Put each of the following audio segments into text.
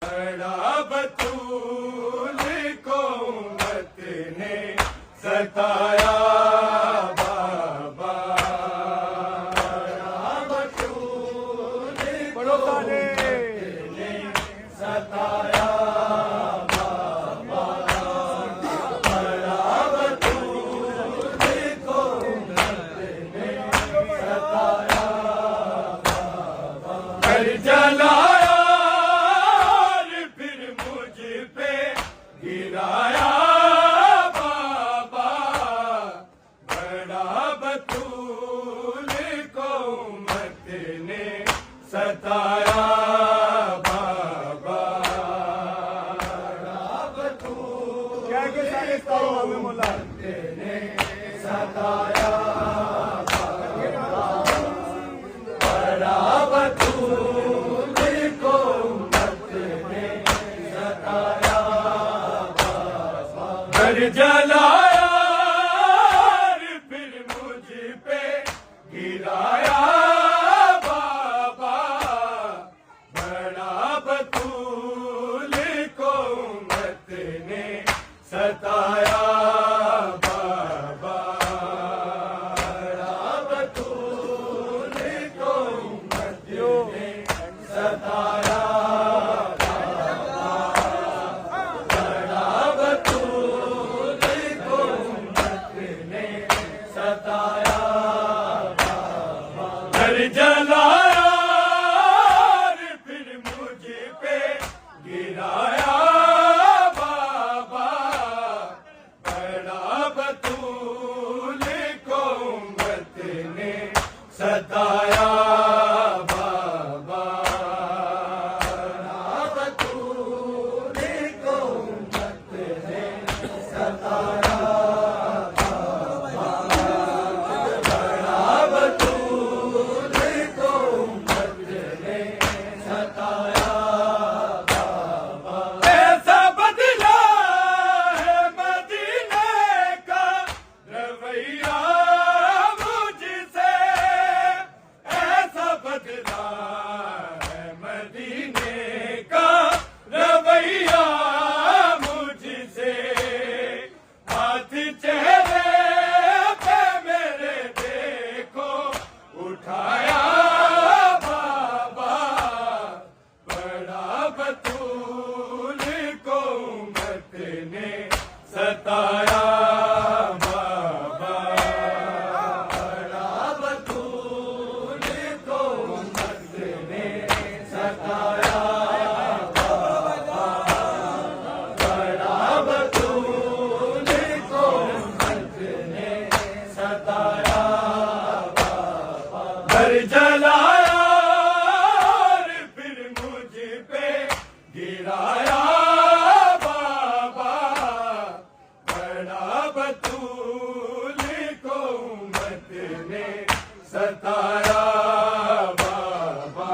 बड़ा बतूल को उम्मत ने सताया बाबा, बड़ा बतूल को उम्मत ने सताया बाबा, बड़ा बतूल को उम्मत ने सताया बाबा। कर जलाया गिराया बाबा, बड़ा बतूल को उम्मत ने सताया बाबा, बड़ा बतूल क्या के सारे में मोला ने सताया बाबा, बड़ा बतूल को उम्मत ने सताया। कर जलाया फिर मुझ पे गिराया बाबा, बड़ा बतूल को उम्मत ने सताया बाबा, बड़ा बतूल को उम्मत ने सताया। कर जलाया फिर मुझ पे गिराया बाबा, बड़ा बतूल को उम्मत ने सताया बाबा, बड़ा बतूल को उम्मत ने सताया। उठाया बाबा, बड़ा बतूल को उम्मत ने सताया बाबा, बड़ा बतूल को उम्मत ने सताया बाबा, बड़ा बतूल को उम्मत ने सताया। कर जलाया फिर मुझ पे गिराया बाबा, बड़ा बतूल को उम्मत ने सताया बाबा,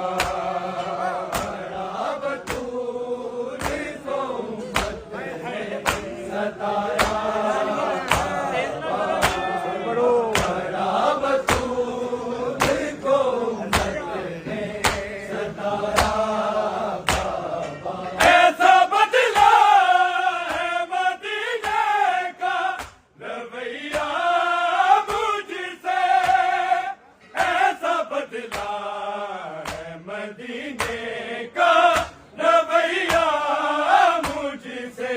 बड़ा बतूल को उम्मत ने सताया। मदीने का रवैया मुझसे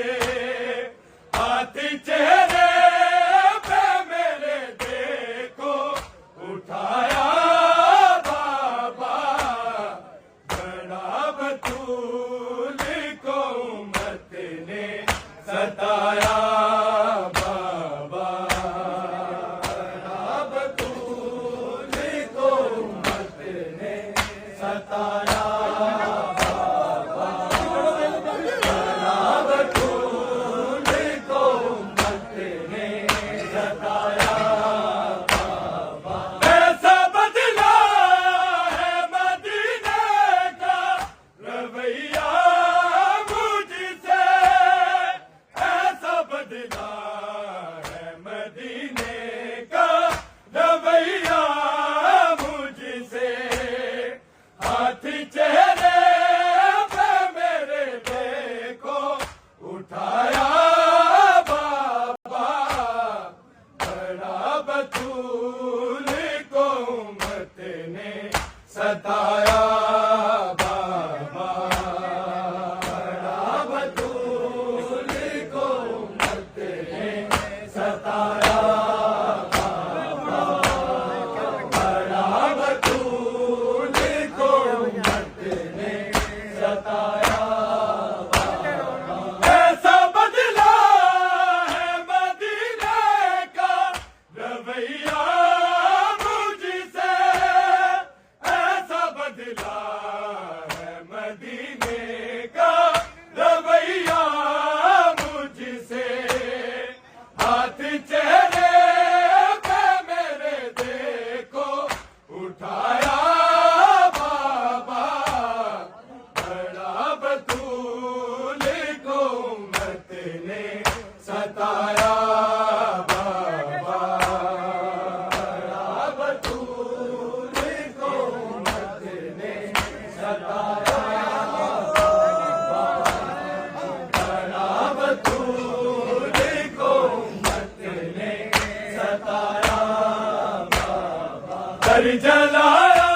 घर जलाया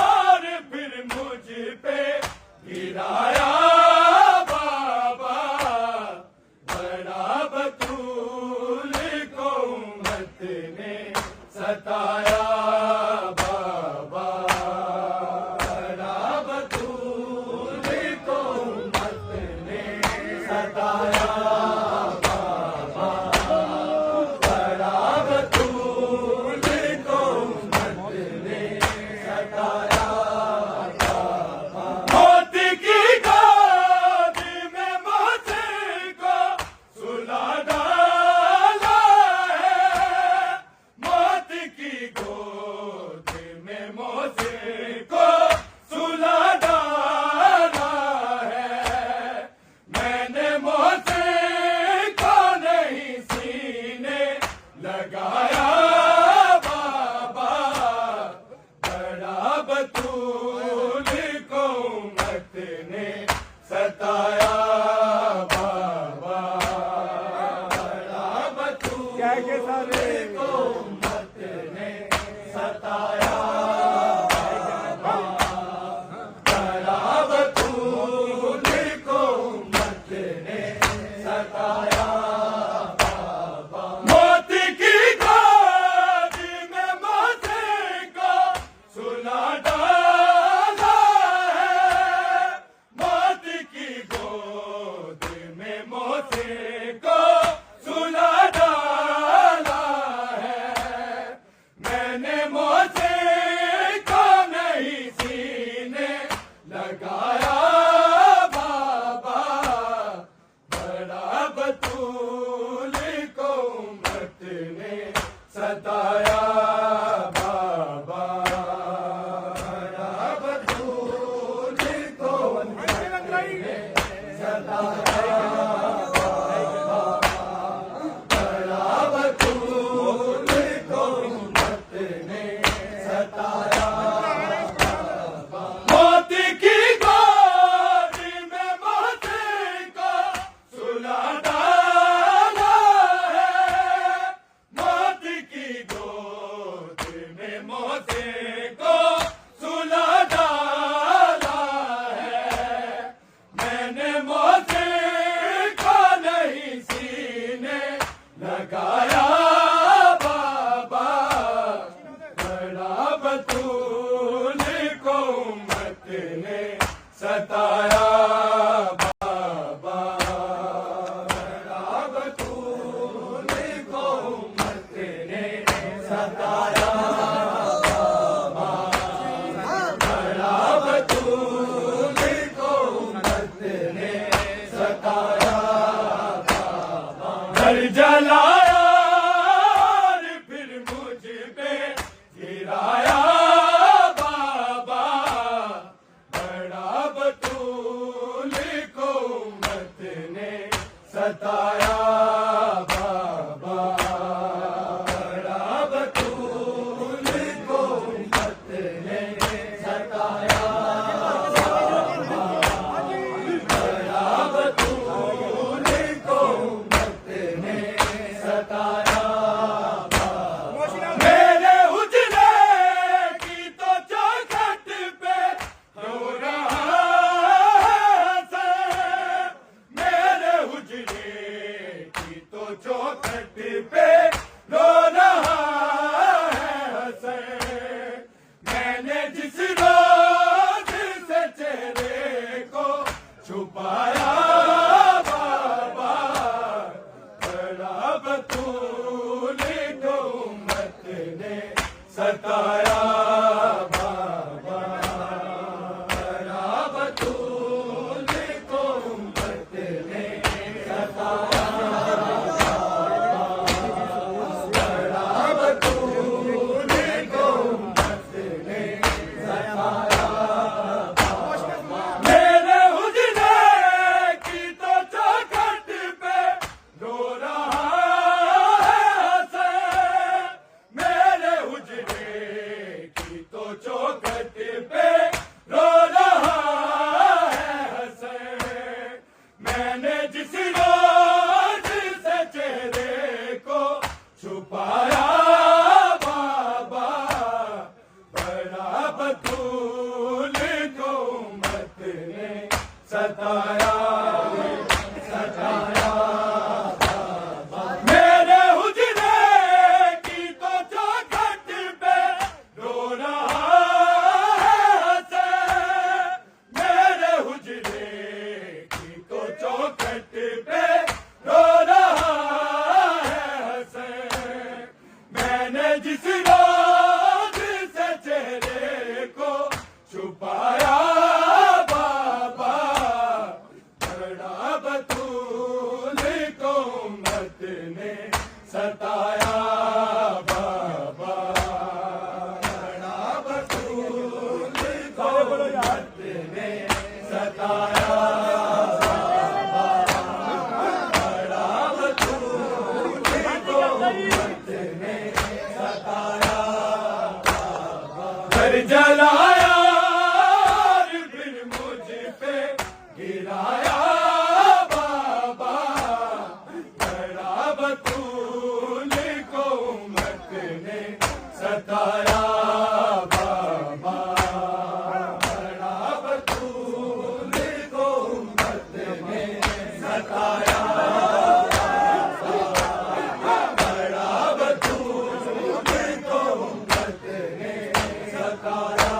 और फिर मुझ पे गिराया बाबा, बड़ा बतूल को उम्मत ने सताया बाबा, बड़ा बतूल को उम्मत ने सताया बाबा, बड़ा बतूल को उम्मत ने सताया बाबा। मौत की गोद में मुझे को सुला डाला है, मौत की गोद में मुझे को सुला डाला है, मैंने मुझे को नहीं सीने लगाया बाबा, बड़ा बतूल को उम्मत ने सताया बाबा, बड़ा बतूल को उम्मत ने सताया बाबा, बड़ा बतूल को उम्मत ने सताया बाबा। मौत की गोद में मुझे को सुला डाला है, मौत की गोद में मुझे को सुला डाला है, मैंने मुझे को नहीं सीने लगाया बाबा, बड़ा बतूल को उम्मत ने सताया बाबा, बड़ा बतूल को उम्मत ने सताया बाबा, बड़ा बतूल को उम्मत ने सताया बाबा। मौत की गोद में मुझे को सुला डाला है, मौत की गोद में मुझे को सुला डाला है, मैंने मुझे को नहीं सीने लगाया बाबा, बड़ा बतूल को उम्मत ने सताया बाबा, बड़ा बतूल को उम्मत ने सताया बाबा, बड़ा बतूल को उम्मत ने सताया बाबा। घर जलाया और फिर मुझ पे गिराया बाबा, बड़ा बतूल को उम्मत ने सताया बाबा, बड़ा बतूल को उम्मत ने सताया बाबा, बड़ा बतूल को उम्मत ने सताया बाबा। मेरे उजले की तो चौखट पे रो रहा है, मेरे उजले की तो चौखट पे रो रहा है हसन, मैंने जिस रोज से चेहरे को छुपाया बाबा, बड़ा बतूल को उम्मत ने सताया बाबा, बड़ा बतूल को उम्मत ने सताया बाबा, बड़ा बतूल को उम्मत ने सताया बाबा। मेरे उजले सताया सताया मेरे हुजरे की तो चौखट पे रो रहा है हसन मेरे हुजरे की तो चौखट पे रो रहा है हसन मैंने जिस रोज से चेहरे को छुपाया बाबा बड़ा बतूल को उम्मत ने सताया बाबा बड़ा बतूल को उम्मत ने सताया बड़ा बतूल को उम्मत ने सताया घर जलाया और फिर मुझ पे गिराया बाबा बड़ा बतूल को उम्मत ने सताया बाबा बड़ा बतूल को उम्मत ने सताया बड़ा बतूल को उम्मत ने सताया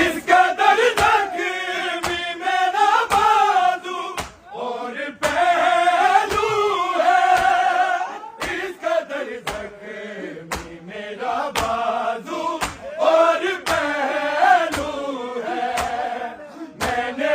इसका दर्द भी मेरा बाजू और पहलू है इसका दर्द भी मेरा बाजू और पहलू है मैंने